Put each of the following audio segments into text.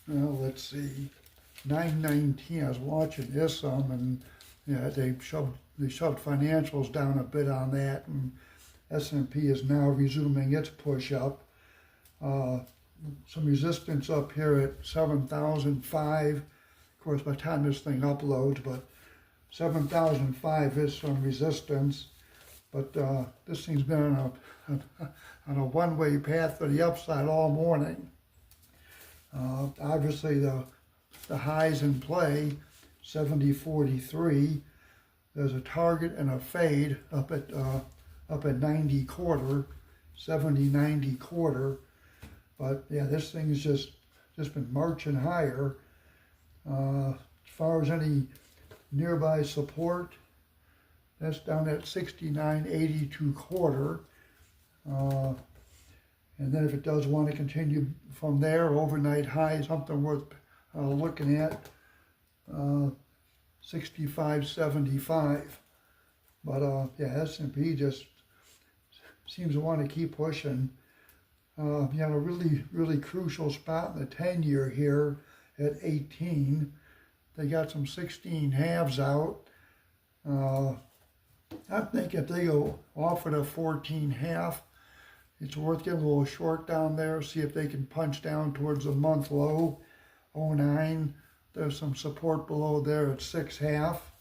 well, let's see, 919. I was watching this and yeah, they shoved financials down a bit on that, and S&P is now resuming its push up. Uh, some resistance up here at 7,005. Of course, by the time this thing uploads, but 7,005 is some resistance. But this thing's been on a one-way path to the upside all morning. Obviously, the highs in play, 70.43. There's a target and a fade up at 90 quarter, 70.90 quarter. But yeah, this thing's just been marching higher. As far as any nearby support, that's down at 69.82 quarter. And then if it does want to continue from there, overnight high, something worth looking at, 65.75. But yeah, S&P just seems to want to keep pushing. You have a really crucial spot in the 10-year here at 18. They got some 16 halves out. I think if they go off at a 14 half, it's worth getting a little short down there, see if they can punch down towards the month low, 09. There's some support below there at 6 half.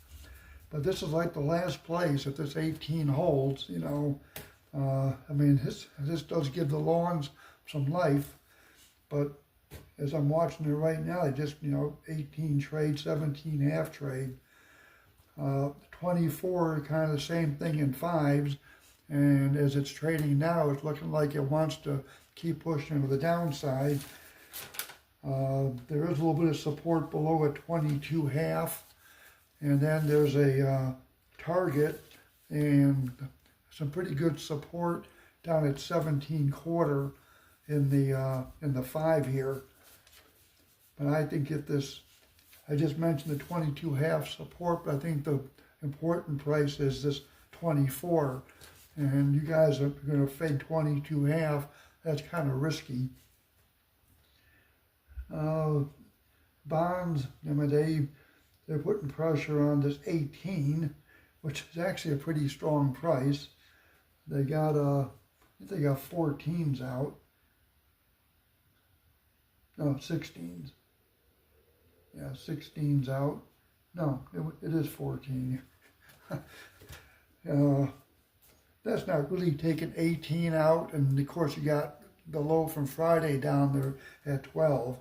But this is like the last place if this 18 holds, you know. I mean, this does give the longs some life, but as I'm watching it right now, I just, 18 trade, 17 half trade. 24, kind of the same thing in fives, and as it's trading now, it's looking like it wants to keep pushing to the downside. There is a little bit of support below at 22 half, and then there's a target and some pretty good support down at 17 quarter in the 5 here. But I think if this, I just mentioned the 22 half support, but I think the important price is this 24. And you guys are going to fade 22 half. That's kind of risky. Bonds, they're putting pressure on this 18, which is actually a pretty strong price. They got I think they got 14s out. No, 16s. Yeah, 16's out. No, it is 14. That's not really taking 18 out, and of course you got the low from Friday down there at 12.